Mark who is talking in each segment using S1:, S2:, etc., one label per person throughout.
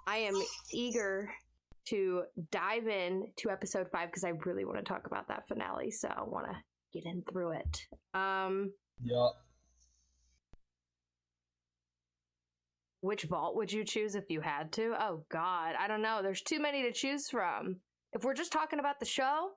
S1: I am eager to dive in to episode 5 because I really want to talk about that finale. So I want to get in through it.
S2: Yeah.
S1: Which vault would you choose if you had to? Oh God, I don't know. There's too many to choose from. If we're just talking about the show,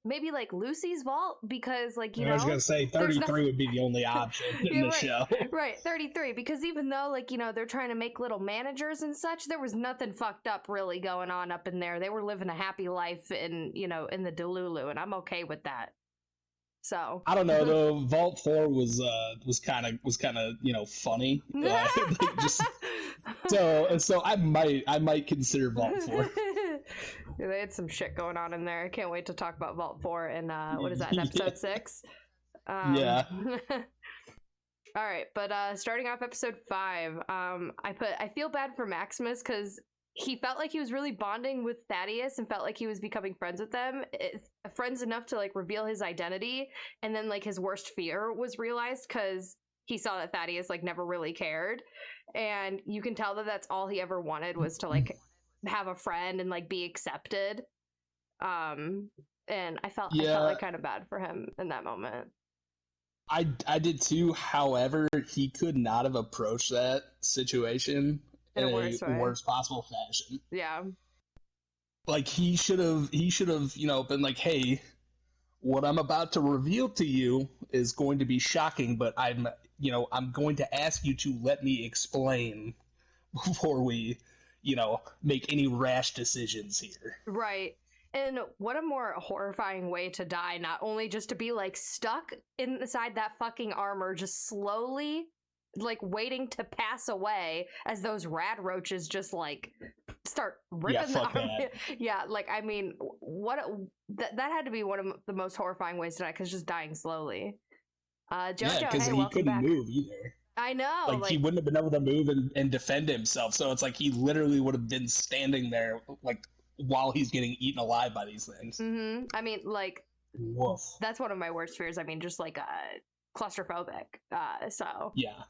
S1: maybe like Lucy's vault, because like
S2: I was gonna say 33 would be the only option in the show.
S1: Right, 33. Because even though like they're trying to make little managers and such, there was nothing fucked up really going on up in there. They were living a happy life in in the Delulu, and I'm okay with that. So
S2: I don't know though. Vault 4 was kind of funny. So I might consider Vault 4.
S1: Yeah, they had some shit going on in there. I can't wait to talk about Vault 4 and what is that, in episode 6?
S2: Yeah.
S1: All right, but starting off episode 5, I feel bad for Maximus because he felt like he was really bonding with Thaddeus and felt like he was becoming friends with them. Friends enough to like reveal his identity, and then like his worst fear was realized because he saw that Thaddeus like never really cared, and you can tell that that's all he ever wanted was to like have a friend and like be accepted. And I felt like kind of bad for him in that moment.
S2: I did too. However, he could not have approached that situation in a worst possible fashion.
S1: Yeah.
S2: Like he should have been like, hey, what I'm about to reveal to you is going to be shocking, but I'm going to ask you to let me explain before we, make any rash decisions here.
S1: Right. And what a more horrifying way to die, not only just to be like stuck inside that fucking armor, just slowly like waiting to pass away as those rad roaches just like start ripping the armor. Yeah, like I mean, that had to be one of the most horrifying ways to die, because just dying slowly. Jojo,
S2: because he couldn't move either.
S1: I know.
S2: Like he wouldn't have been able to move and defend himself, so it's like he literally would have been standing there like while he's getting eaten alive by these things.
S1: Mm-hmm. I mean, like,
S2: woof.
S1: That's one of my worst fears. I mean, just like claustrophobic. So
S2: yeah.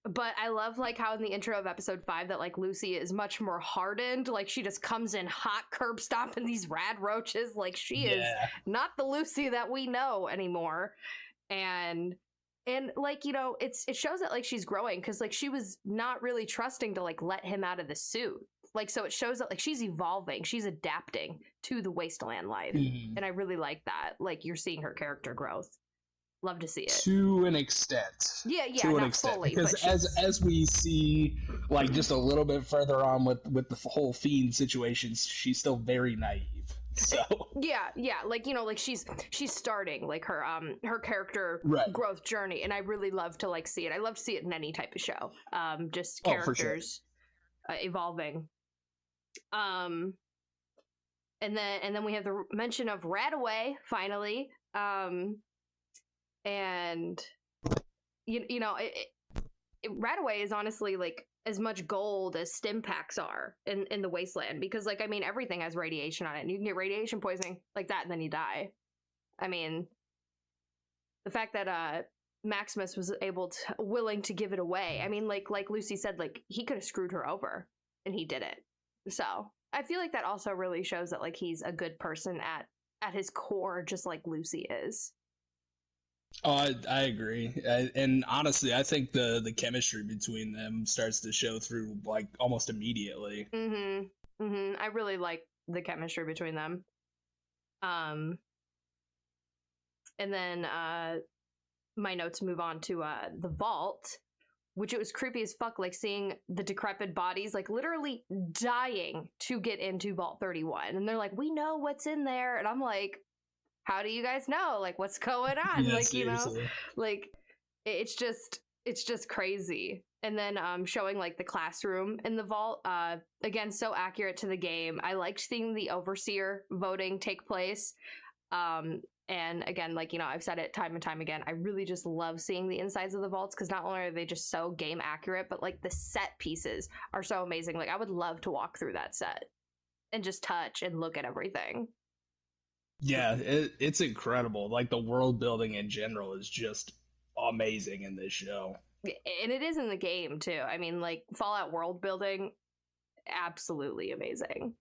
S1: But I love like how in the intro of episode 5 that like Lucy is much more hardened. Like she just comes in hot, curb stomping these rad roaches. Like she is not the Lucy that we know anymore. And like, it shows that like she's growing, because like she was not really trusting to like let him out of the suit. Like, so it shows that like she's evolving, she's adapting to the wasteland life. Mm-hmm. And I really like that. Like you're seeing her character growth. Love to see it.
S2: To an extent.
S1: Yeah, to an extent. Fully,
S2: because as we see like just a little bit further on with the whole Fiend situation, she's still very naive. So
S1: yeah, like like she's starting like her character growth journey, and I really love to like see it. I love to see it in any type of show. Just characters evolving. And then we have the mention of Radaway finally. And Radaway is honestly like as much gold as stim packs are in the wasteland, because like I mean everything has radiation on it, and you can get radiation poisoning like that and then you die. I mean, the fact that Maximus was willing to give it away, I mean like Lucy said, like he could have screwed her over and he did it. So I feel like that also really shows that like he's a good person at his core, just like Lucy is.
S2: Oh, I agree, and honestly, I think the chemistry between them starts to show through like almost immediately.
S1: I really like the chemistry between them. And then my notes move on to the vault, which it was creepy as fuck, like seeing the decrepit bodies like literally dying to get into Vault 31, and they're like, we know what's in there, and I'm like, how do you guys know? Like, what's going on?
S2: Yeah,
S1: like,
S2: seriously.
S1: Like it's just crazy. And then showing like the classroom in the vault, again, so accurate to the game. I liked seeing the overseer voting take place. And again, like, I've said it time and time again, I really just love seeing the insides of the vaults, because not only are they just so game accurate, but like the set pieces are so amazing. Like I would love to walk through that set and just touch and look at everything.
S2: Yeah, it's incredible. Like the world building in general is just amazing in this show.
S1: And it is in the game too. I mean, like Fallout world building, absolutely amazing.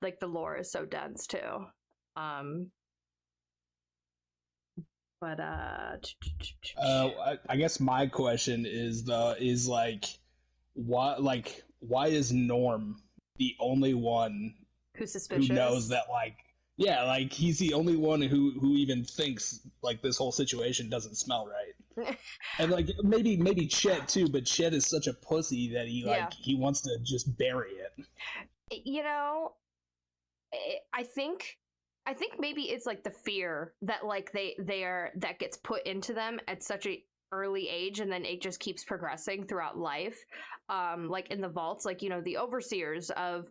S1: Like the lore is so dense too. But
S2: I guess my question is why is Norm the only one
S1: who's
S2: who
S1: suspicious?
S2: knows that, like, yeah, like he's the only one who even thinks like this whole situation doesn't smell right. And like maybe Chet too, but Chet is such a pussy that he wants to just bury it.
S1: You know, I think maybe it's like the fear that like that gets put into them at such a early age, and then it just keeps progressing throughout life. Like in the vaults, like, you know, the overseers of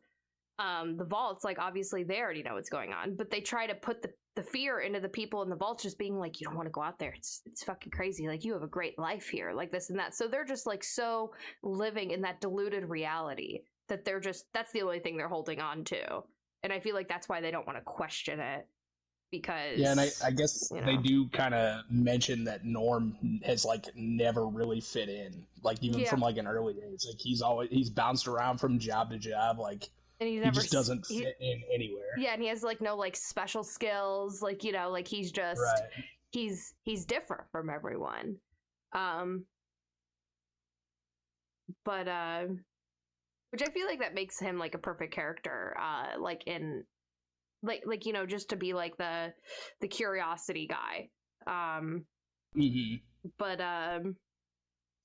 S1: the vaults, like obviously they already know what's going on, but they try to put the fear into the people in the vaults, just being like, you don't want to go out there, it's fucking crazy, like you have a great life here, like this and that. So they're just like so living in that deluded reality that they're just, that's the only thing they're holding on to. And I feel like that's why they don't want to question it, because
S2: yeah, and I guess
S1: you know,
S2: they do kind of mention that Norm has like never really fit in, like even from like an early age. Like he's bounced around from job to job, like
S1: and
S2: he just doesn't fit in anywhere.
S1: Yeah, and he has like no like special skills, like, you know, like he's just
S2: right.
S1: he's different from everyone. But which I feel like that makes him like a perfect character, like in like you know, just to be like the curiosity guy. But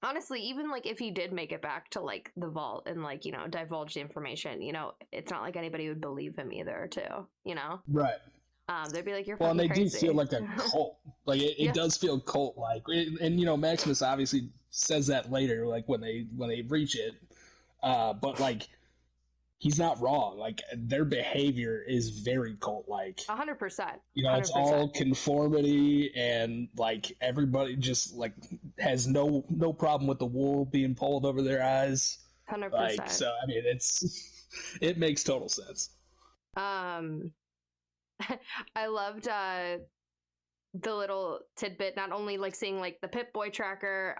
S1: honestly, even like if he did make it back to like the vault and like, you know, divulge the information, you know, it's not like anybody would believe him either too, you know.
S2: Right.
S1: They'd be like, you're
S2: well,
S1: fucking
S2: and they
S1: crazy.
S2: do feel like a cult. Like it does feel cult like, and you know, Maximus obviously says that later, like when they reach it. But like he's not wrong. Like their behavior is very cult like.
S1: 100%.
S2: You know, it's all conformity, and like everybody just like has no problem with the wool being pulled over their eyes.
S1: 100%.
S2: Like, so I mean, it makes total sense.
S1: I loved the little tidbit, not only like seeing like the Pip-Boy tracker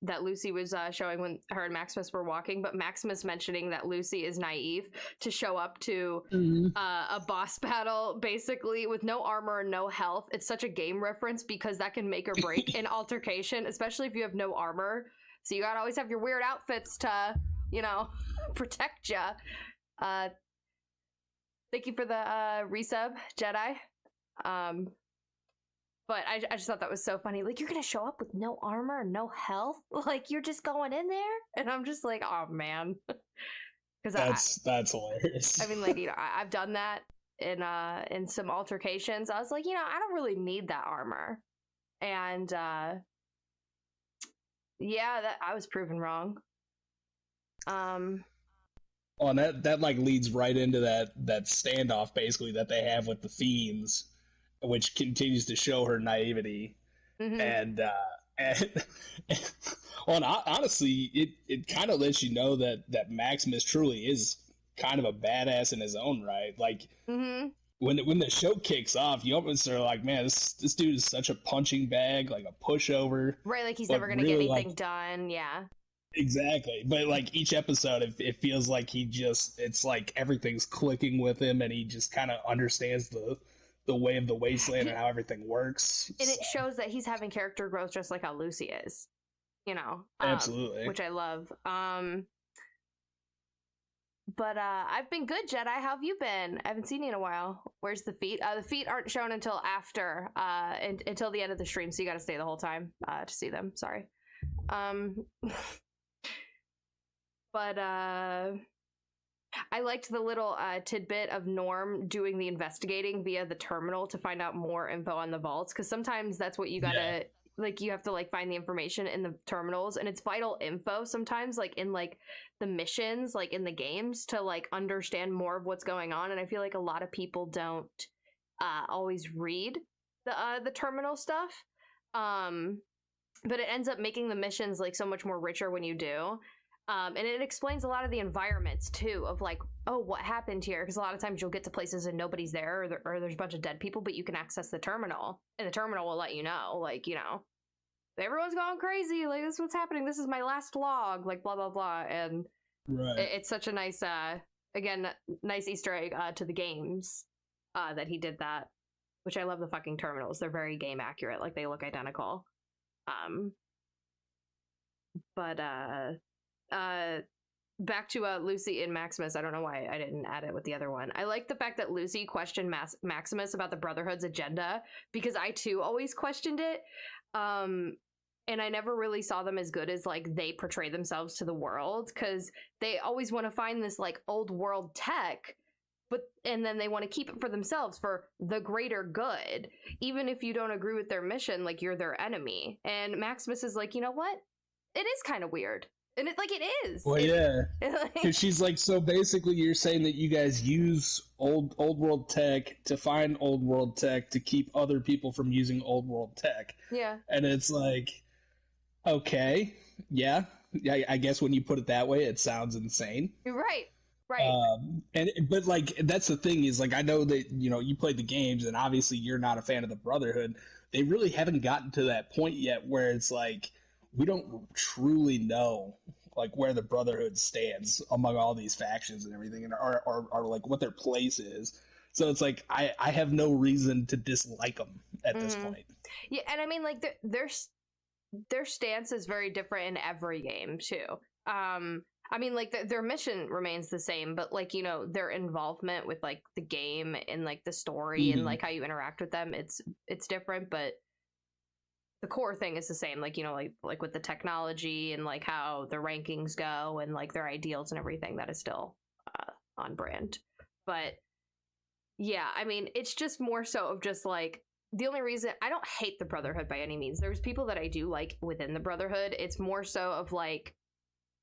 S1: that Lucy was showing when her and Maximus were walking, but Maximus mentioning that Lucy is naive to show up to a boss battle basically with no armor and no health. It's such a game reference because that can make or break an altercation, especially if you have no armor. So you gotta always have your weird outfits to, you know, protect you. Thank you for the resub, Jedi. But I just thought that was so funny. Like, you're gonna show up with no armor and no health? Like, you're just going in there? And I'm just like, oh man.
S2: Because that's hilarious.
S1: I mean, like, you know, I've done that in some altercations. I was like, you know, I don't really need that armor. And yeah, that I was proven wrong.
S2: Oh, and that like leads right into that standoff basically that they have with the fiends, which continues to show her naivety. And honestly, it kind of lets you know that Maximus truly is kind of a badass in his own right. Like when the show kicks off, you almost are like, man, this dude is such a punching bag, like a pushover.
S1: Right, like he's never gonna get anything done. Yeah.
S2: Exactly, but like each episode, it feels like it's like everything's clicking with him, and he just kind of understands the way of the wasteland and how everything works.
S1: And it shows that he's having character growth just like how Lucy is, you know.
S2: Absolutely.
S1: Which I love. But I've been good, Jedi. How have you been? I haven't seen you in a while. Where's the feet? The feet aren't shown until after, until the end of the stream, so you got to stay the whole time to see them. Sorry. But I liked the little tidbit of Norm doing the investigating via the terminal to find out more info on the vaults, because sometimes that's what you gotta like, you have to like find the information in the terminals, and it's vital info sometimes, like in like the missions, like in the games, to like understand more of what's going on. And I feel like a lot of people don't always read the terminal stuff, but it ends up making the missions like so much more richer when you do. And it explains a lot of the environments too, of like, oh, what happened here? Because a lot of times you'll get to places and nobody's there, or there's a bunch of dead people, but you can access the terminal, and the terminal will let you know, like, you know, everyone's going crazy. Like, this is what's happening. This is my last log. Like, blah blah blah. And it's such a nice, again, nice Easter egg to the games that he did that. Which I love the fucking terminals. They're very game accurate. Like, they look identical. But back to Lucy and Maximus. I don't know why I didn't add it with the other one. I like the fact that Lucy questioned Maximus about the Brotherhood's agenda, because I too always questioned it. And I never really saw them as good as, like, they portray themselves to the world, because they always want to find this, like, old world tech, and then they want to keep it for themselves for the greater good. Even if you don't agree with their mission, like, you're their enemy. And Maximus is like, you know what? It is kind of weird. And it is.
S2: Well, yeah. Because she's like, so basically you're saying that you guys use old world tech to find old world tech to keep other people from using old world tech.
S1: Yeah.
S2: And it's like, okay, yeah. I guess when you put it that way, it sounds insane.
S1: Right.
S2: But like, that's the thing is, like, I know that, you know, you played the games and obviously you're not a fan of the Brotherhood. They really haven't gotten to that point yet where it's like, we don't truly know, like, where the Brotherhood stands among all these factions and everything, and are like what their place is. So it's like, I have no reason to dislike them at this point.
S1: Yeah, and I mean, like, their stance is very different in every game too. I mean, like, their mission remains the same, but, like, you know, their involvement with, like, the game and, like, the story and, like, how you interact with them, it's different, but the core thing is the same. Like, you know, like with the technology and, like, how the rankings go and, like, their ideals and everything, that is still on brand. But yeah, I mean, it's just more so of just, like, the only reason I don't hate the Brotherhood by any means. There's people that I do like within the Brotherhood. It's more so of, like,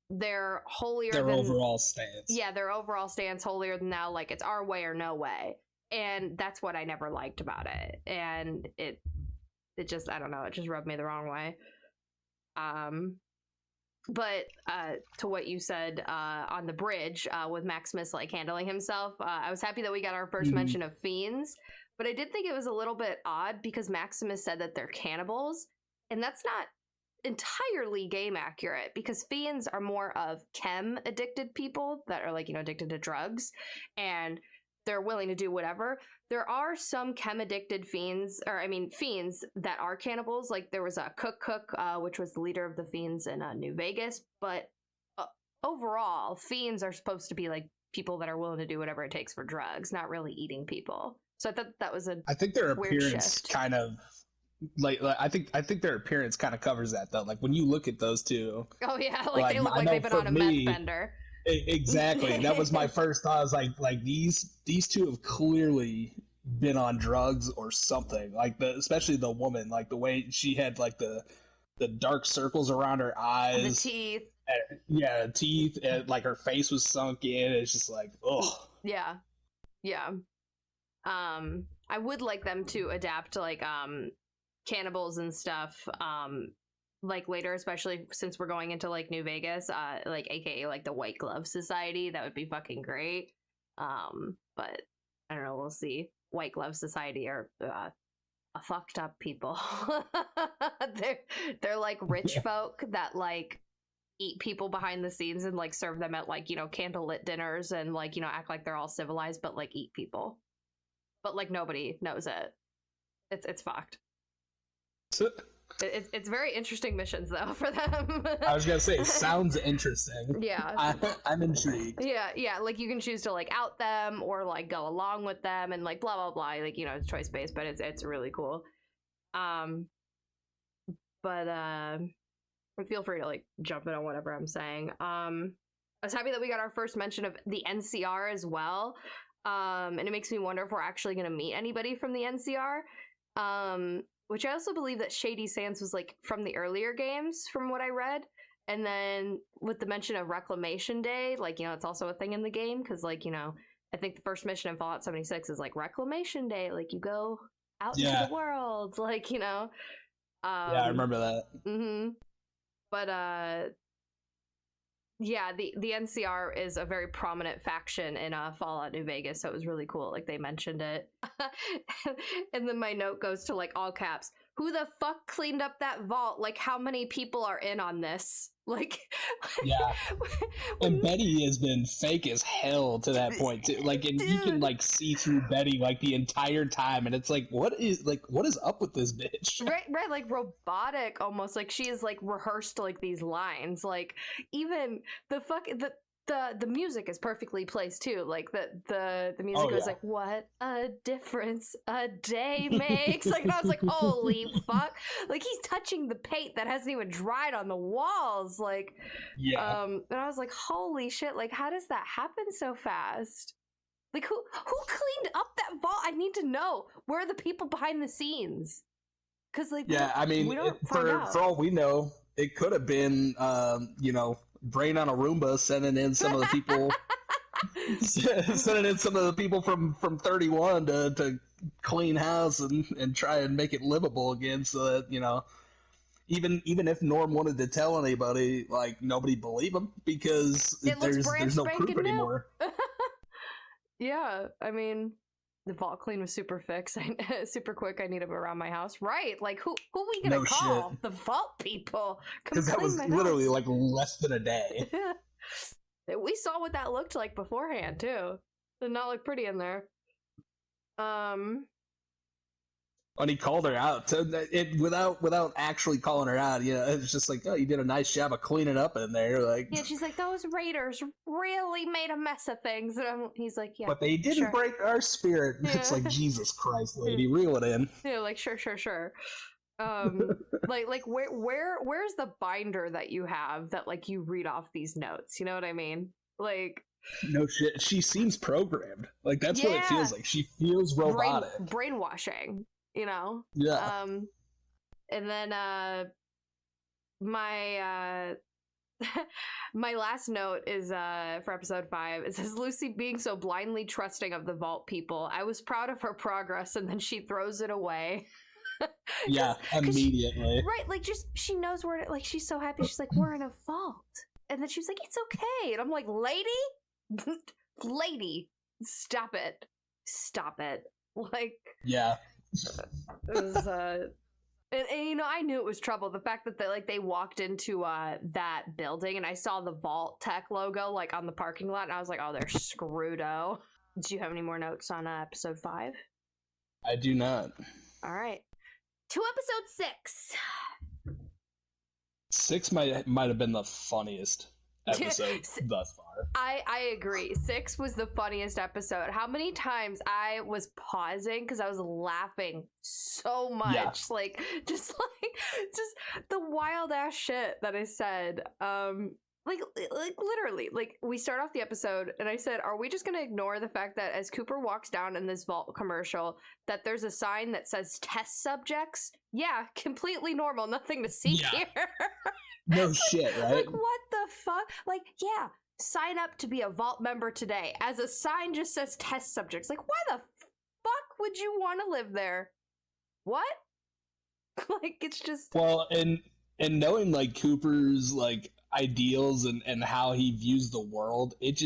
S1: they're holier than
S2: overall stance.
S1: Yeah, their overall stance, holier than thou. Like, it's our way or no way, and that's what I never liked about it. And it just, I don't know, it just rubbed me the wrong way. But to what you said on the bridge with Maximus, like, handling himself, I was happy that we got our first mention of fiends, but I did think it was a little bit odd because Maximus said that they're cannibals, and that's not entirely game accurate, because fiends are more of chem addicted people that are, like, you know, addicted to drugs, and they're willing to do whatever. There are some chem addicted fiends that are cannibals. Like, there was a Cook, which was the leader of the fiends in New Vegas, but overall fiends are supposed to be, like, people that are willing to do whatever it takes for drugs, not really eating people. So I thought that was I think their appearance
S2: shift. Kind of like I think their appearance kind of covers that, though. Like, when you look at those two,
S1: oh yeah, like they look like they've been on a meth bender.
S2: Exactly. That was my first thought. I was like these two have clearly been on drugs or something. Like, especially the woman, like the way she had, like, the dark circles around her eyes,
S1: and the teeth.
S2: The teeth, and, like, her face was sunk in. It's just like, ugh.
S1: Yeah. I would like them to adapt to, like, cannibals and stuff, like, later, especially since we're going into, like, New Vegas, like, aka, like, the White Glove Society. That would be fucking great. But I don't know, we'll see. White Glove Society are a fucked up people. they're like rich folk that, like, eat people behind the scenes and, like, serve them at, like, you know, candlelit dinners and, like, you know, act like they're all civilized, but, like, eat people. But, like, nobody knows it. It's fucked. It's very interesting missions, though, for them.
S2: I was gonna say, sounds interesting.
S1: Yeah.
S2: I'm intrigued.
S1: Yeah, like, you can choose to, like, out them or, like, go along with them and, like, blah blah blah, like, you know, it's choice based, but it's really cool. But feel free to, like, jump in on whatever I'm saying. I was happy that we got our first mention of the NCR as well. And it makes me wonder if we're actually going to meet anybody from the NCR. Which I also believe that Shady Sands was, like, from the earlier games, from what I read. And then with the mention of Reclamation Day, like, you know, it's also a thing in the game. Because, like, you know, I think the first mission in Fallout 76 is, like, Reclamation Day. Like, you go out into the world. Like, you know.
S2: Yeah, I remember that.
S1: Mm-hmm. But, yeah, the NCR is a very prominent faction in Fallout New Vegas, so it was really cool. Like, they mentioned it. And then my note goes to, like, all caps, who the fuck cleaned up that vault? Like, how many people are in on this? Like,
S2: yeah. And Betty has been fake as hell to that point too. Like, and you can like see through Betty like the entire time, and it's like, what is up with this bitch?
S1: Right, like robotic almost. Like she is like rehearsed like these lines. Like even the music is perfectly placed too. Like the music was like, what a difference a day makes. Like, and I was like, holy fuck. Like he's touching the paint that hasn't even dried on the walls. Like, and I was like, holy shit. Like, how does that happen so fast? Like who cleaned up that vault? I need to know. Where are the people behind the scenes? Because like,
S2: I mean,
S1: we don't
S2: for all we know, it could have been brain on a Roomba sending in some of the people from 31 to clean house and try and make it livable again, so that even if Norm wanted to tell anybody, like nobody believe him because there's no proof anymore.
S1: Yeah, I mean, the vault clean was super super quick. I need him around my house, right? Like who we gonna call? Shit. The vault people?
S2: Because that was literally like less than a day.
S1: We saw what that looked like beforehand too. Did not look pretty in there.
S2: And he called her out without actually calling her out. It's just like, oh, you did a nice job of cleaning up in there. Like,
S1: yeah, she's like, those raiders really made a mess of things. And he's like, yeah,
S2: but they didn't break our spirit. Yeah. It's like, Jesus Christ, lady, reel it in.
S1: Yeah, like sure. Like where's the binder that you have that like you read off these notes? You know what I mean? Like,
S2: no shit. She seems programmed. Like that's what it feels like. She feels robotic.
S1: Brainwashing. Yeah. And then my my last note is for episode 5. It says, Lucy being so blindly trusting of the vault people. I was proud of her progress, and then she throws it away.
S2: Yeah, immediately.
S1: Right, like just she knows where to, like she's so happy. She's like, we're in a vault, and then she's like, it's okay. And I'm like, lady, stop it. Like,
S2: yeah.
S1: It was and I knew it was trouble. The fact that they walked into that building and I saw the Vault Tech logo like on the parking lot, and I was like, oh, they're screwed-o. Do you have any more notes on episode 5?
S2: I do not.
S1: All right, to episode 6.
S2: 6 might have been the funniest episode thus far.
S1: I agree. 6 was the funniest episode. How many times I was pausing because I was laughing so much. Yeah. Like just the wild ass shit that I said. Like literally, like we start off the episode and I said, are we just gonna ignore the fact that as Cooper walks down in this vault commercial that there's a sign that says test subjects? Yeah, completely normal, nothing to see here.
S2: No shit, right?
S1: Like, what the fuck? Like, yeah, sign up to be a Vault member today. As a sign just says test subjects. Like, why the fuck would you want to live there? What? Like, it's just...
S2: Well, and knowing, like, Cooper's, like, ideals and how he views the world, it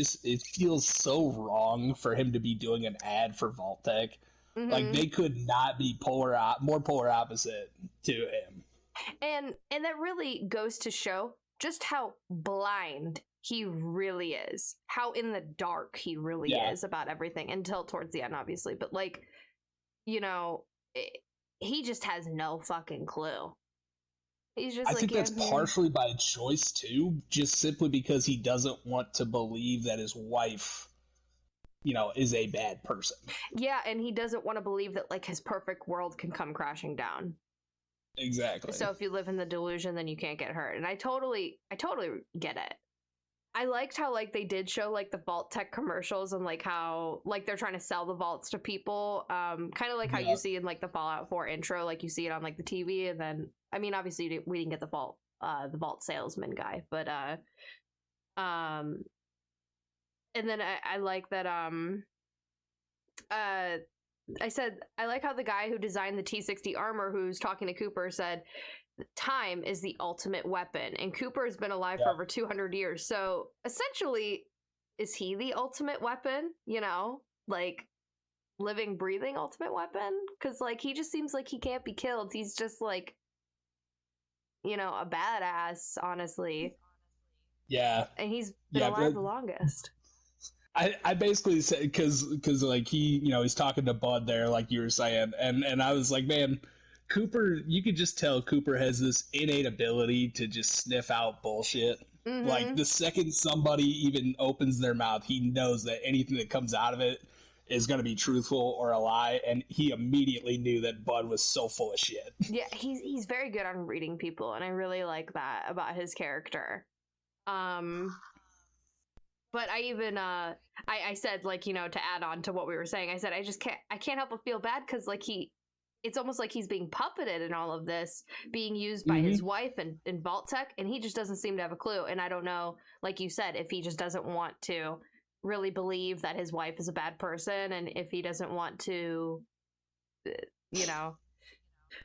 S2: feels so wrong for him to be doing an ad for Vault Tech. Mm-hmm. Like, they could not be more polar opposite to him.
S1: And that really goes to show just how blind he really is. How in the dark he really is about everything. Until towards the end, obviously. But, like, he just has no fucking clue. He's just I
S2: think that's partially by choice, too. Just simply because he doesn't want to believe that his wife, is a bad person.
S1: Yeah, and he doesn't want to believe that, like, his perfect world can come crashing down.
S2: Exactly.
S1: So if you live in the delusion, then you can't get hurt. And I totally get it. I liked how, like, they did show, like, the Vault Tech commercials and, like, how, like, they're trying to sell the vaults to people. Kind of like how you see in, like, the Fallout 4 intro, like, you see it on, like, the TV. And then, I mean, obviously we didn't get the Vault salesman guy. But, and then I like that, I said, I like how the guy who designed the T-60 armor who's talking to Cooper said, time is the ultimate weapon. And Cooper has been alive for over 200 years. So essentially, is he the ultimate weapon? Like, living, breathing ultimate weapon, because like he just seems like he can't be killed. He's just like, you know, a badass, honestly.
S2: Yeah,
S1: And he's been
S2: yeah.
S1: alive the longest.
S2: I basically said because like he, you know, he's talking to Bud there, like you were saying, and I was like, man, Cooper, you could just tell Cooper has this innate ability to just sniff out bullshit. Like
S1: Mm-hmm.
S2: the second somebody even opens their mouth, he knows that anything that comes out of it is going to be truthful or a lie, and he immediately knew that Bud was so full of shit.
S1: Yeah, he's very good on reading people, and I really like that about his character. But I even I said, like, you know, to add on to what we were saying, I said I can't help but feel bad because like it's almost like he's being puppeted in all of this, being used by his wife and Vault Tech, and he just doesn't seem to have a clue. And I don't know, like you said, if he just doesn't want to really believe that his wife is a bad person, and if he doesn't want to, you know,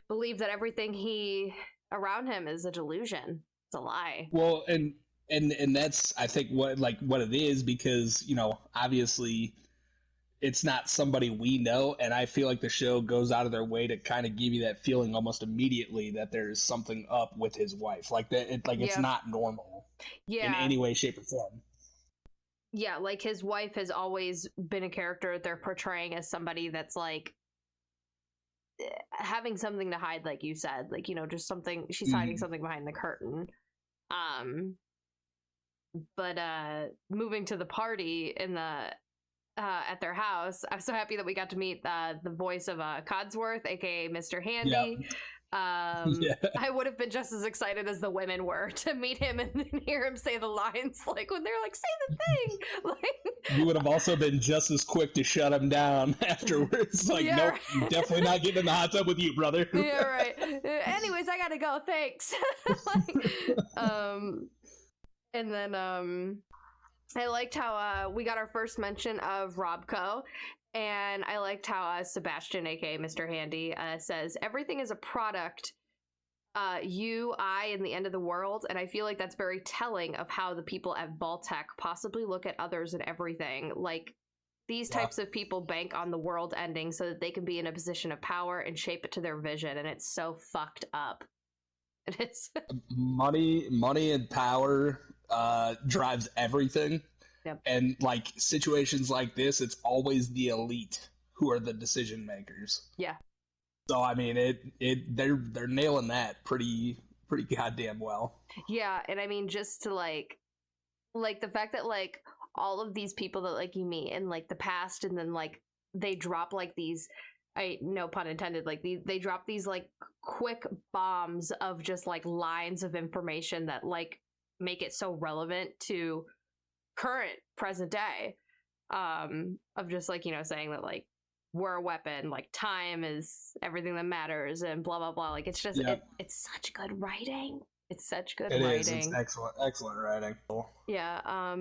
S1: believe that everything he around him is a delusion, it's a lie.
S2: Well, and that's I think what it is, because you know obviously it's not somebody we know, and I feel like the show goes out of their way to kind of give you that feeling almost immediately that there's something up with his wife, like that it's
S1: Yeah.
S2: not normal in
S1: Yeah.
S2: any way, shape, or form.
S1: Yeah, like his wife has always been a character they're portraying as somebody that's like having something to hide, like you said, like, you know, just something, she's hiding something behind the curtain. um but moving to the party in the at their house, I'm so happy that we got to meet the voice of Codsworth, aka Mr. Handy.
S2: Yeah. Yeah.
S1: I would have been just as excited as the women were to meet him and hear him say the lines, like when they're like, say the thing. Like,
S2: You would have also been just as quick to shut him down afterwards. Like,
S1: yeah,
S2: nope,
S1: right.
S2: definitely not getting in the hot tub with you, brother.
S1: Yeah, right. Anyways, I gotta go. Thanks. Like, and then I liked how we got our first mention of Robco, and I liked how Sebastian, aka Mr. Handy, says everything is a product. You, I, and the end of the world, and I feel like that's very telling of how the people at Vault-Tec possibly look at others and everything. Like, these types of people bank on the world ending so that they can be in a position of power and shape it to their vision, and it's so fucked up. It is.
S2: Money and power drives everything.
S1: Yep.
S2: And like situations like this, it's always the elite who are the decision makers.
S1: Yeah.
S2: So I mean, they're nailing that pretty goddamn well.
S1: Yeah, and I mean, just to like the fact that like all of these people that like you meet in like the past, and then like they drop like these, I no pun intended, like they drop these like quick bombs of just like lines of information that like make it so relevant to current present day, of just like, you know, saying that like we're a weapon, like time is everything that matters, and blah blah blah. Like it's just it's such good writing. It's such good writing.
S2: It's excellent writing.
S1: Yeah.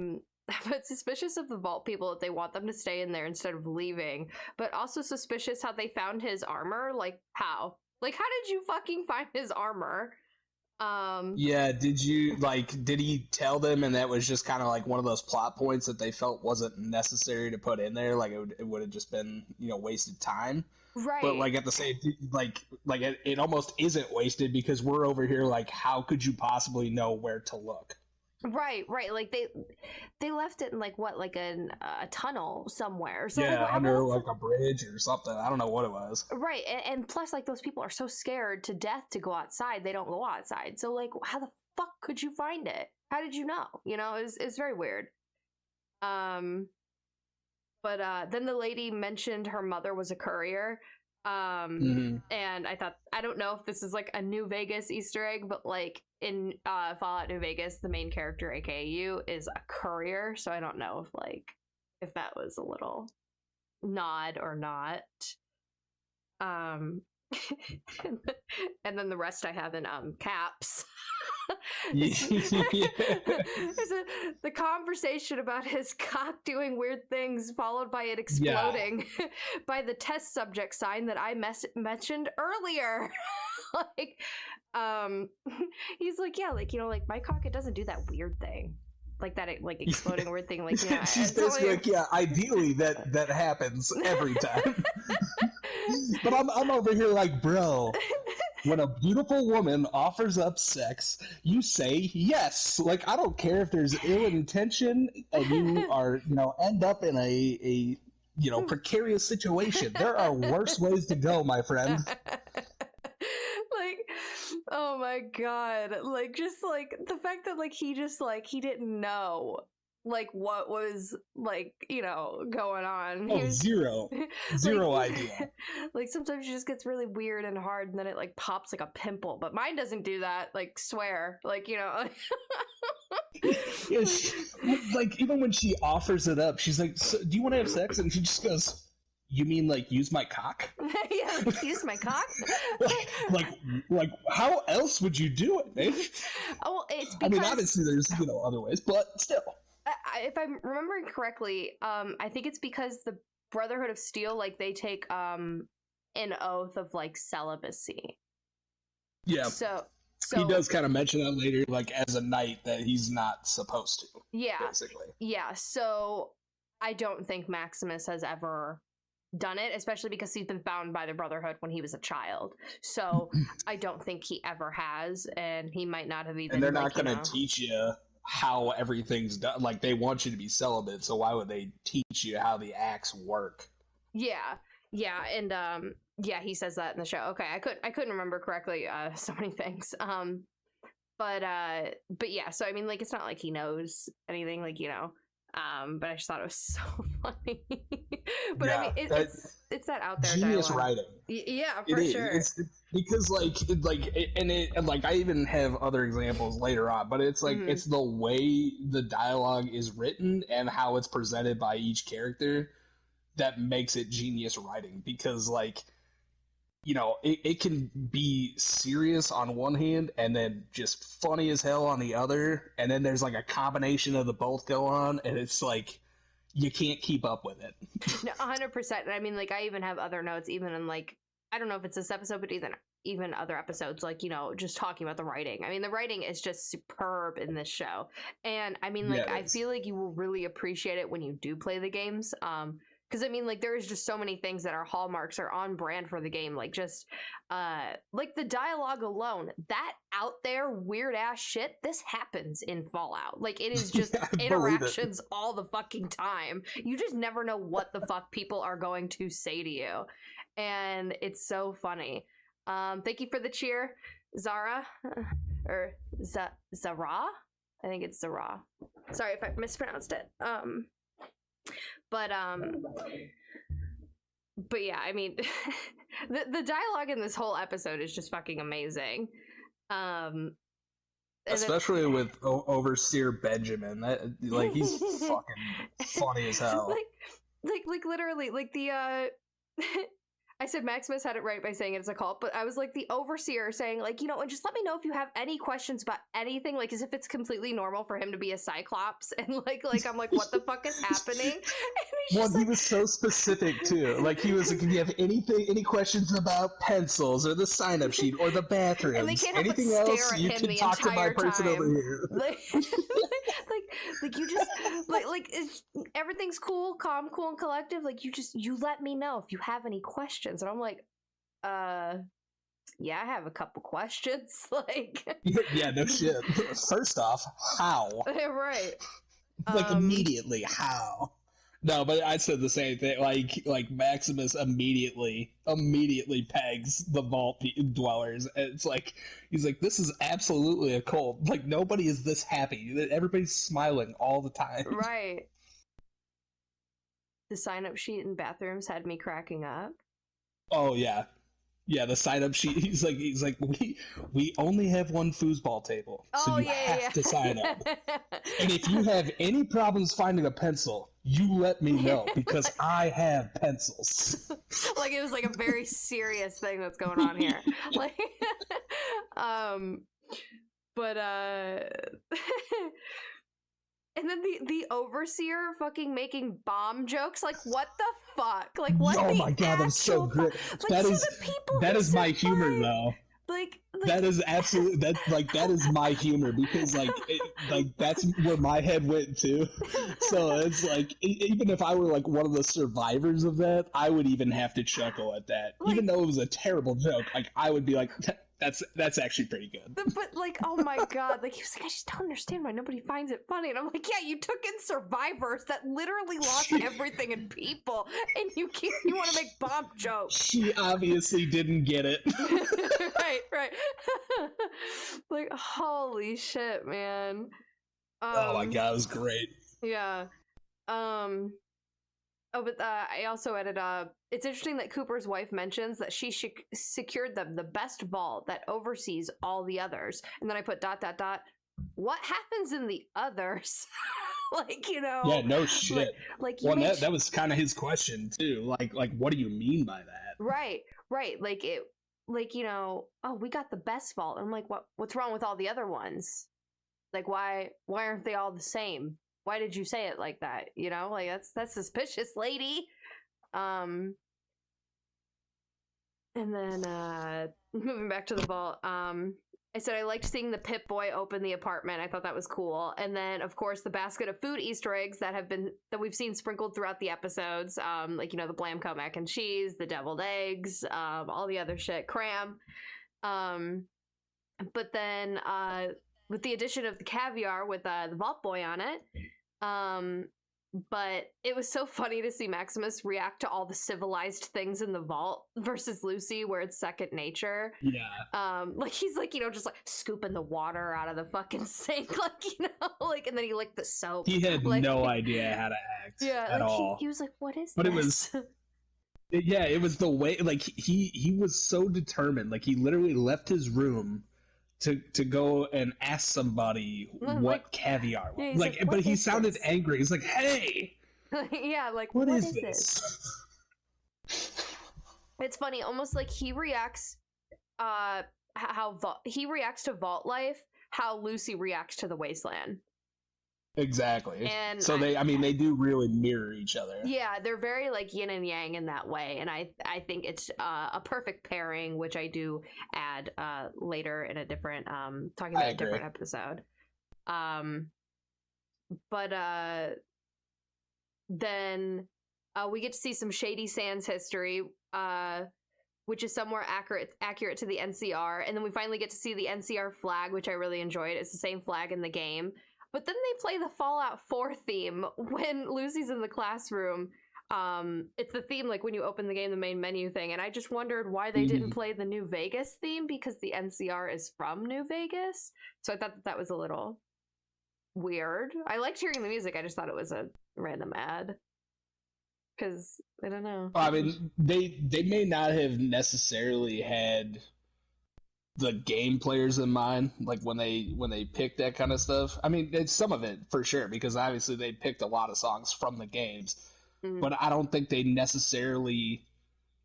S1: But suspicious of the vault people, that they want them to stay in there instead of leaving, but also suspicious how they found his armor. Like how did you fucking find his armor?
S2: Yeah, did he tell them, and that was just kind of like one of those plot points that they felt wasn't necessary to put in there, like it would have just been, you know, wasted time,
S1: right?
S2: But like at the same, like it almost isn't wasted, because we're over here like, how could you possibly know where to look?
S1: Right, like they left it in like what, like a tunnel somewhere. So
S2: yeah,
S1: like,
S2: under like a bridge or something. I don't know what it was.
S1: Right, and plus like those people are so scared to death to go outside, they don't go outside. So like, how the fuck could you find it? How did you know? You know, it's very weird. But then the lady mentioned her mother was a courier. And I don't know if this is like a New Vegas Easter egg, but like in Fallout New Vegas, the main character, aka you, is a courier, so I don't know if that was a little nod or not. And then the rest I have in caps. The conversation about his cock doing weird things, followed by it exploding by the test subject sign that I mentioned earlier. Like, he's like, yeah, like, you know, like my cock, it doesn't do that weird thing. like that like exploding word thing, like, you know,
S2: she's basically like, yeah, ideally that happens every time. But I'm over here like, bro, when a beautiful woman offers up sex, you say yes. Like, I don't care if there's ill intention and you are, you know, end up in a you know, precarious situation. There are worse ways to go, my friend.
S1: Like, oh my god, like, just like the fact that like he just like he didn't know like what was like, you know, going on. He was
S2: zero idea.
S1: Like sometimes it just gets really weird and hard and then it like pops like a pimple, but mine doesn't do that, like, swear, like, you know.
S2: Yeah, like, even when she offers it up, she's like, so, do you want to have sex? And she just goes, you mean like use my cock?
S1: Yeah, like, use my cock.
S2: like how else would you do it, babe?
S1: Oh, well, it's because,
S2: I mean, obviously there's, you know, other ways, but still.
S1: If I'm remembering correctly, I think it's because the Brotherhood of Steel, like, they take an oath of like celibacy.
S2: Yeah.
S1: So
S2: he does kind of mention that later, like, as a knight, that he's not supposed to.
S1: Yeah.
S2: Basically.
S1: Yeah. So I don't think Maximus has ever done it, especially because he's been found by the Brotherhood when he was a child. So I don't think he ever has, and he might not have even.
S2: And they're not going to teach you how everything's done. Like, they want you to be celibate, so why would they teach you how the acts work?
S1: Yeah. Yeah, and yeah, he says that in the show. Okay, I couldn't remember correctly so many things. But yeah, so I mean, like, it's not like he knows anything, like, you know. But I just thought it was so funny. But yeah, I mean, it's that out there
S2: genius
S1: dialogue.
S2: writing.
S1: Yeah, for sure.
S2: It's because like I even have other examples later on, but it's like, it's the way the dialogue is written and how it's presented by each character that makes it genius writing. Because, like, you know, it can be serious on one hand and then just funny as hell on the other, and then there's like a combination of the both go on, and it's like you can't keep up with it.
S1: No, 100%. And I mean, like, I even have other notes, even in, like, I don't know if it's this episode, but even other episodes, like, you know, just talking about the writing. I mean, the writing is just superb in this show, and I mean, like, I feel like you will really appreciate it when you do play the games. Because, I mean, like, there is just so many things that are hallmarks or on brand for the game. Like, just, like, the dialogue alone. That out there weird-ass shit, this happens in Fallout. Like, it is just interactions all the fucking time. You just never know what the fuck people are going to say to you. And it's so funny. Thank you for the cheer, Zara. Or Zara? I think it's Zara. Sorry if I mispronounced it. But yeah, I mean, the dialogue in this whole episode is just fucking amazing.
S2: Especially with Overseer Benjamin. Like, he's fucking funny as hell.
S1: Like literally, like, the I said Maximus had it right by saying it's a cult, but I was like, the Overseer saying, like, you know, and just let me know if you have any questions about anything, like, as if it's completely normal for him to be a Cyclops. And like I'm like, what the fuck is happening? And
S2: he was so specific too. Like, he was like, if you have any questions about pencils or the sign-up sheet or the bathrooms,
S1: and they can't help
S2: anything
S1: but
S2: else,
S1: stare at
S2: you
S1: him
S2: can
S1: the
S2: talk to my person
S1: time.
S2: over here.
S1: Like you just like everything's cool, calm, cool, and collective. Like, you let me know if you have any questions. And I'm like, yeah, I have a couple questions. Like,
S2: yeah, no shit. First off, how?
S1: Right.
S2: Like, immediately, how? No, but I said the same thing. Like Maximus immediately pegs the vault dwellers. And it's like, he's like, this is absolutely a cult. Like, nobody is this happy. Everybody's smiling all the time.
S1: Right. The sign-up sheet in bathrooms had me cracking up.
S2: Oh yeah. Yeah, the sign-up sheet. He's like, we only have one foosball table, so you have to sign up. And if you have any problems finding a pencil, you let me know, because I have pencils.
S1: Like, it was like a very serious thing that's going on here. Like, but and then the Overseer fucking making bomb jokes. Like, what the fuck? Like, what? Oh my god, that's so good.
S2: Like, that is my humor, though.
S1: Like,
S2: That is absolutely that is my humor, because that's where my head went to. So it's like, even if I were like one of the survivors of that, I would even have to chuckle at that,
S1: like,
S2: even though it was a terrible joke. Like, I would be like, that's actually pretty good.
S1: But like, oh my god, like he was like, I just don't understand why nobody finds it funny. And I'm like, yeah, you took in survivors that literally lost everything and people, and you want to make bomb jokes.
S2: She obviously didn't get it.
S1: right. Like, holy shit, man.
S2: Oh my god, it was great.
S1: Yeah. Oh, but I also added, it's interesting that Cooper's wife mentions that she secured the best vault that oversees all the others. And then I put ... What happens in the others? Like, you know.
S2: Yeah, no shit.
S1: Like
S2: well, that was kind of his question too. Like, what do you mean by that?
S1: Right. Like, you know, oh, we got the best vault. I'm like, what's wrong with all the other ones? Like, why aren't they all the same? Why did you say it like that? You know, like, that's suspicious, lady. And then moving back to the vault, I said I liked seeing the Pip-Boy open the apartment. I thought that was cool. And then, of course, the basket of food Easter eggs that we've seen sprinkled throughout the episodes, like, you know, the Blamco mac and cheese, the deviled eggs, all the other shit, cram. But then with the addition of the caviar with the Vault Boy on it, but it was so funny to see Maximus react to all the civilized things in the vault versus Lucy, where it's second nature.
S2: Yeah.
S1: Like, he's like, you know, just like scooping the water out of the fucking sink, like, you know, like, and then he licked the soap.
S2: He had
S1: like,
S2: no idea how to act at all.
S1: He was like, what is
S2: but
S1: this?
S2: It was the way, like, he was so determined. Like, he literally left his room to go and ask somebody what caviar was.
S1: Yeah, like,
S2: but he sounded angry. He's like, hey!
S1: Yeah, like,
S2: what is this?
S1: It's funny, almost like he reacts, he reacts to vault life, how Lucy reacts to the wasteland.
S2: Exactly.
S1: And
S2: so they do really mirror each other. Yeah,
S1: they're very like yin and yang in that way, and I think it's a perfect pairing, which I do add later in a different talking about a different episode. But then we get to see some Shady Sands history, which is somewhere accurate to the NCR, and then we finally get to see the NCR flag, which I really enjoyed. It's the same flag in the game. But then they play the Fallout 4 theme when Lucy's in the classroom. It's the theme, like, when you open the game, the main menu thing. And I just wondered why they didn't play the New Vegas theme, because the NCR is from New Vegas. So I thought that was a little weird. I liked hearing the music. I just thought it was a random ad. Because, I don't know.
S2: I mean, they may not have necessarily had the game players in mind, like when they picked that kind of stuff. I mean, it's some of it for sure, because obviously they picked a lot of songs from the games, but I don't think they necessarily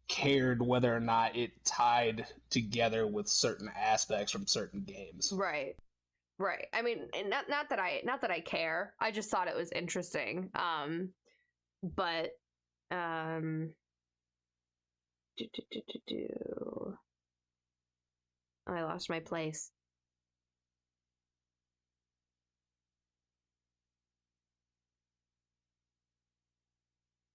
S2: cared whether or not it tied together with certain aspects from certain games.
S1: Right. I mean, not that I care. I just thought it was interesting. But I lost my place.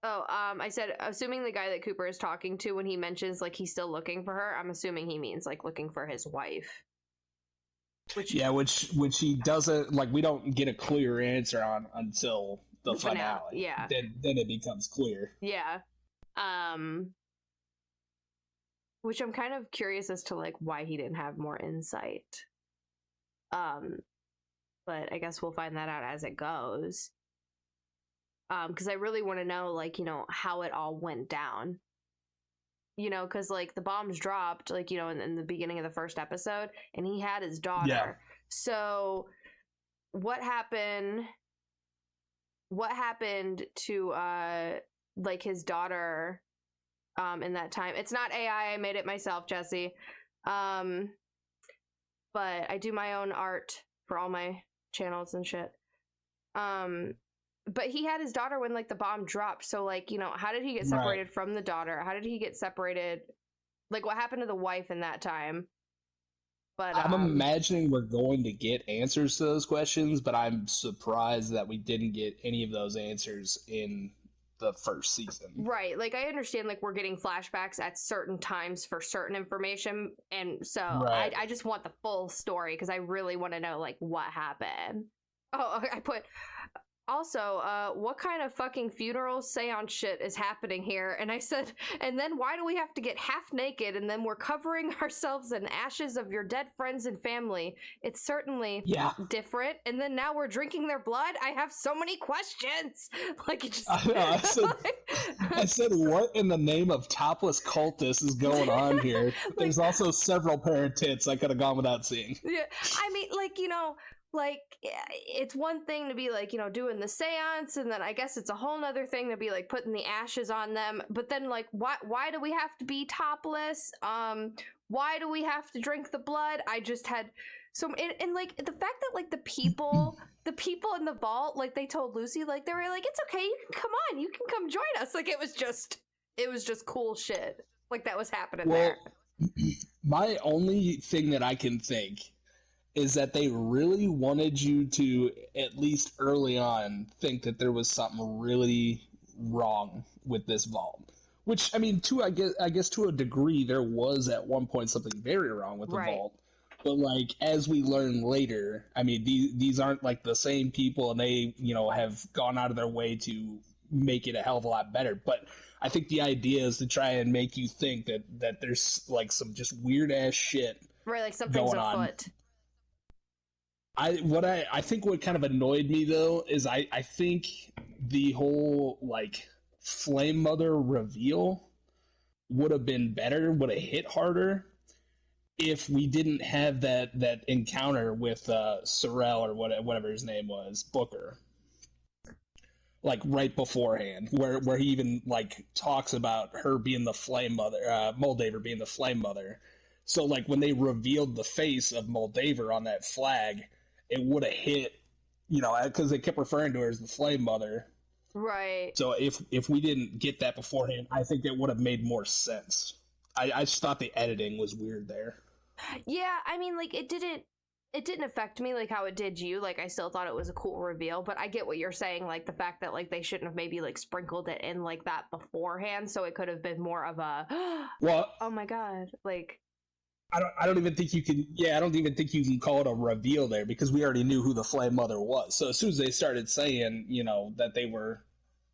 S1: Oh, I said, assuming the guy that Cooper is talking to when he mentions, like, he's still looking for her, I'm assuming he means, like, looking for his wife. Which he doesn't, like, we don't get a clear answer on until the finale. Yeah.
S2: Then it becomes clear.
S1: Yeah. Which I'm kind of curious as to, like, why he didn't have more insight. But I guess we'll find that out as it goes. Because I really want to know, like, you know, how it all went down. You know, because, like, the bombs dropped, like, you know, in the beginning of the first episode, and he had his daughter. Yeah. So what happened to, like, his daughter in that time? It's not AI, I made it myself, Jesse. But I do my own art for all my channels and shit. But he had his daughter when, like, the bomb dropped. So, like, you know, how did he get separated from the daughter? How did he get separated? Like, what happened to the wife in that time? But
S2: I'm imagining we're going to get answers to those questions, but I'm surprised that we didn't get any of those answers in the first season.
S1: right, like I understand like we're getting flashbacks at certain times for certain information, and so
S2: Right.
S1: I just want the full story because I really want to know like what happened. Oh, I put also, what kind of fucking funeral seance shit is happening here? And I said, and then why do we have to get half naked and then we're covering ourselves in ashes of your dead friends and family? It's certainly different. And then now we're drinking their blood? I have so many questions. Like, it just...
S2: I said, what in the name of topless cultists is going on here? There's also several pair of tits I could have gone without seeing.
S1: Yeah, I mean, like, you know... Like, it's one thing to be like, you know, doing the seance, and then I guess it's a whole nother thing to be like putting the ashes on them. But then, like, why do we have to be topless? Why do we have to drink the blood? I just had so, and like the fact that like the people in the vault, like they told Lucy, like they were like, it's okay, you can come on, you can come join us. Like it was just cool shit. Like that was happening there.
S2: My only thing that I can think is that they really wanted you to, at least early on, think that there was something really wrong with this vault. Which, I mean, I guess to a degree, there was at one point something very wrong with the vault. But like, as we learn later, I mean, these aren't like the same people, and they, you know, have gone out of their way to make it a hell of a lot better. But I think the idea is to try and make you think that there's like some just weird ass shit,
S1: right? Like something's afoot.
S2: I think what kind of annoyed me though is I think the whole like Flame Mother reveal would have been better, would have hit harder if we didn't have that encounter with Sorrel or whatever his name was, Booker. Like right beforehand, where he even like talks about her being the Flame Mother, Moldaver being the Flame Mother. So like when they revealed the face of Moldaver on that flag, it would have hit, you know, because they kept referring to her as the Flame Mother.
S1: Right.
S2: So if we didn't get that beforehand, I think it would have made more sense. I just thought the editing was weird there.
S1: Yeah, I mean, like it didn't affect me like how it did you. Like I still thought it was a cool reveal, but I get what you're saying. Like the fact that like they shouldn't have maybe like sprinkled it in like that beforehand, so it could have been more of a
S2: well,
S1: oh my god, like.
S2: I don't even think you can. Yeah, I don't even think you can call it a reveal there because we already knew who the Flame Mother was. So as soon as they started saying, you know, that they were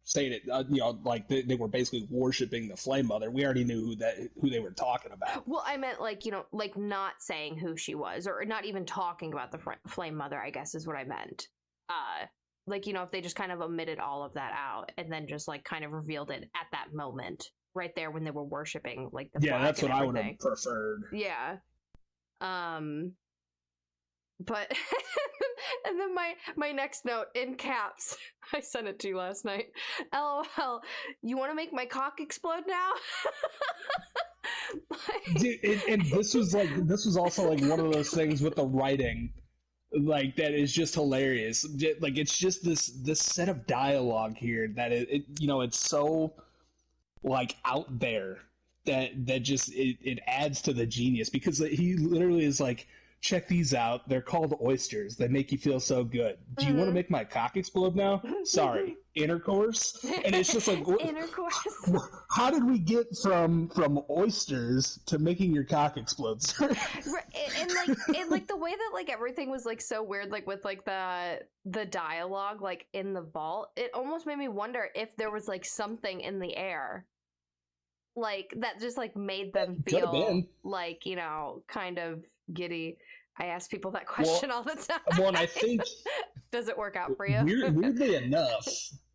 S2: saying it, you know, like they were basically worshiping the Flame Mother, we already knew who they were talking about.
S1: Well, I meant like, you know, like not saying who she was or not even talking about the Flame Mother, I guess is what I meant. Like, you know, if they just kind of omitted all of that out and then just like kind of revealed it at that moment. Right there when they were worshiping like the flag
S2: that's what
S1: and
S2: I would have preferred.
S1: Yeah. But and then my next note in caps, I sent it to you last night. LOL, you want to make my cock explode now?
S2: Dude, and this was also like one of those things with the writing, like that is just hilarious. Like it's just this set of dialogue here that it you know, it's so like out there that just it adds to the genius because he literally is like, check these out, they're called oysters, they make you feel so good. Do you want to make my cock explode now? Sorry, intercourse. And it's just like,
S1: intercourse.
S2: How did we get from oysters to making your cock explode?
S1: and like the way that like everything was like so weird, like with like the dialogue like in the vault, it almost made me wonder if there was like something in the air like that just like made them feel like, you know, kind of giddy. I ask people that question all the time.
S2: Well, and I think
S1: does it work out for you?
S2: Weirdly enough,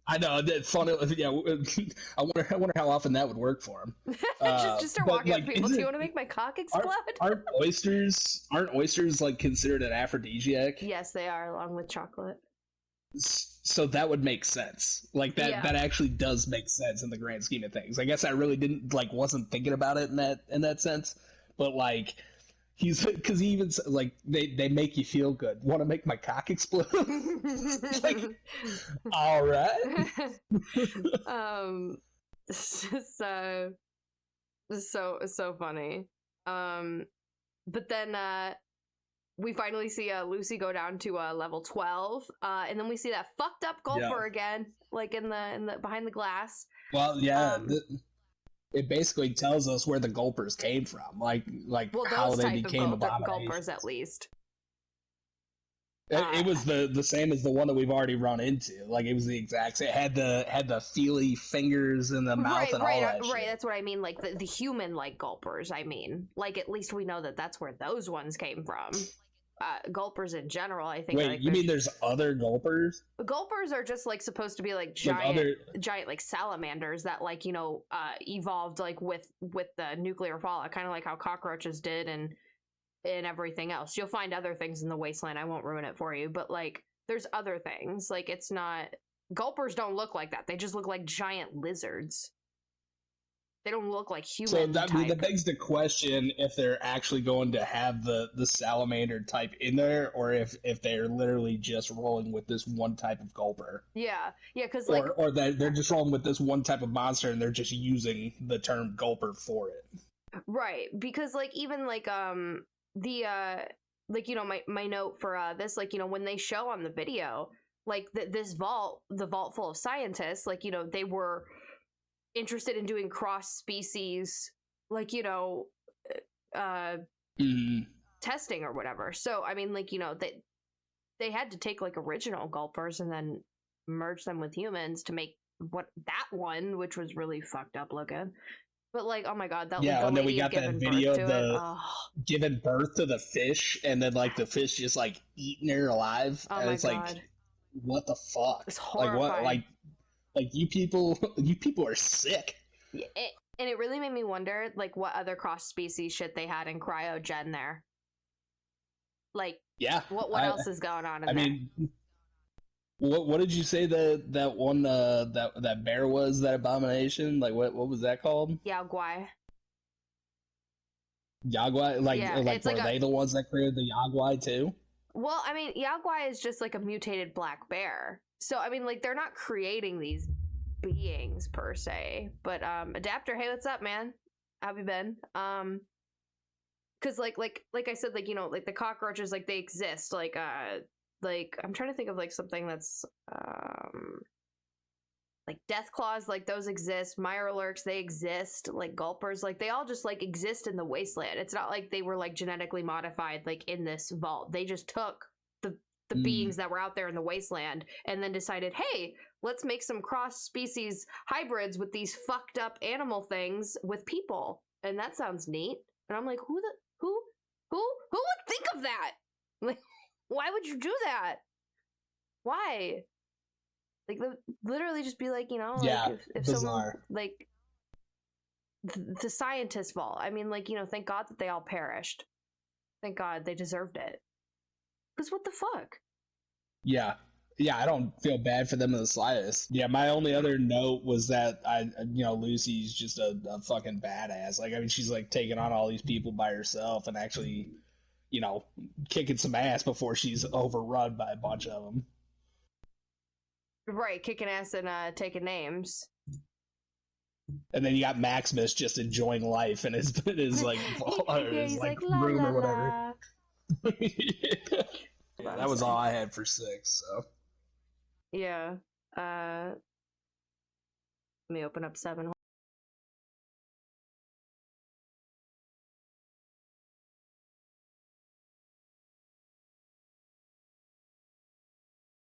S2: I know that's funny. Yeah, I wonder how often that would work for him.
S1: just start walking up to people. Do you want to make my cock explode?
S2: Aren't oysters like considered an aphrodisiac?
S1: Yes, they are, along with chocolate.
S2: So that would make sense. Like that actually does make sense in the grand scheme of things. I guess I really wasn't thinking about it in that sense, but like because he even like they make you feel good. Want to make my cock explode? Like, all right.
S1: So funny. But then we finally see Lucy go down to level 12, and then we see that fucked up Gulper again, like in the behind the glass.
S2: Well, yeah, it basically tells us where the Gulpers came from, like
S1: well,
S2: how
S1: those
S2: they
S1: type
S2: became
S1: of
S2: abominations.
S1: Gulpers, at least.
S2: It was the same as the one that we've already run into. Like it was the exact same. It had the feely fingers in the mouth and all that shit.
S1: Right. That's what I mean. Like the human like Gulpers. I mean, like at least we know that that's where those ones came from. Gulpers in general, I think.
S2: Wait,
S1: like,
S2: you mean there's other Gulpers?
S1: Gulpers are just like supposed to be like giant,
S2: like
S1: giant like salamanders that like evolved like with the nuclear fallout, kind of like how cockroaches did and everything else. You'll find other things in the wasteland. I won't ruin it for you, but like there's other things. Like it's not Gulpers don't look like that. They just look like giant lizards. They don't look like human.
S2: So that begs the question if they're actually going to have the salamander type in there, or if they're literally just rolling with this one type of Gulper.
S1: Yeah, because like,
S2: or that they're just rolling with this one type of monster and they're just using the term Gulper for it.
S1: Right, because like even like the like my note for this, like when they show on the video like this vault, the vault full of scientists, like they were interested in doing cross species like testing or whatever. So I mean, like they had to take like original Gulpers and then merge them with humans to make that one, which was really fucked up looking. But like, oh my god, that
S2: and then we got that video of giving birth to the fish, and then like the fish just like eating her alive, and it's god. Like, what the fuck?
S1: It's horrifying.
S2: Like you people are sick.
S1: Yeah, and it really made me wonder, like, what other cross species shit they had in cryogen there. Like,
S2: yeah,
S1: what else is going on in there? I mean,
S2: what did you say that one that bear was, that abomination? Like what was that called?
S1: Yaguai.
S2: Yaguai, like were they the ones that created the Yaguai too?
S1: Well, I mean, Yaguai is just like a mutated black bear. So I mean, like they're not creating these beings per se, but Adapter, hey, what's up, man? How have you been? Because like I said, like like the cockroaches, like they exist, like I'm trying to think of like something that's like death claws, like those exist. Mirelurks, they exist. Like Gulpers, like they all just like exist in the wasteland. It's not like they were like genetically modified like in this vault. They just took the beings that were out there in the wasteland and then decided, hey, let's make some cross species hybrids with these fucked up animal things with people, and that sounds neat. And I'm like, who would think of that? Like, why would you do that? Why? Like, literally just be like,
S2: yeah,
S1: like if someone, like, the scientist vault. I mean, like, thank God that they all perished. Thank God, they deserved it. Because what the fuck?
S2: Yeah, I don't feel bad for them in the slightest. Yeah, my only other note was that Lucy's just a fucking badass. Like, I mean, she's like taking on all these people by herself and actually, kicking some ass before she's overrun by a bunch of them.
S1: Right, kicking ass and taking names.
S2: And then you got Maximus just enjoying life in his like
S1: he's like
S2: room
S1: la,
S2: or whatever.
S1: La.
S2: Yeah, that was all I had for 6. So
S1: yeah, let me open up 7.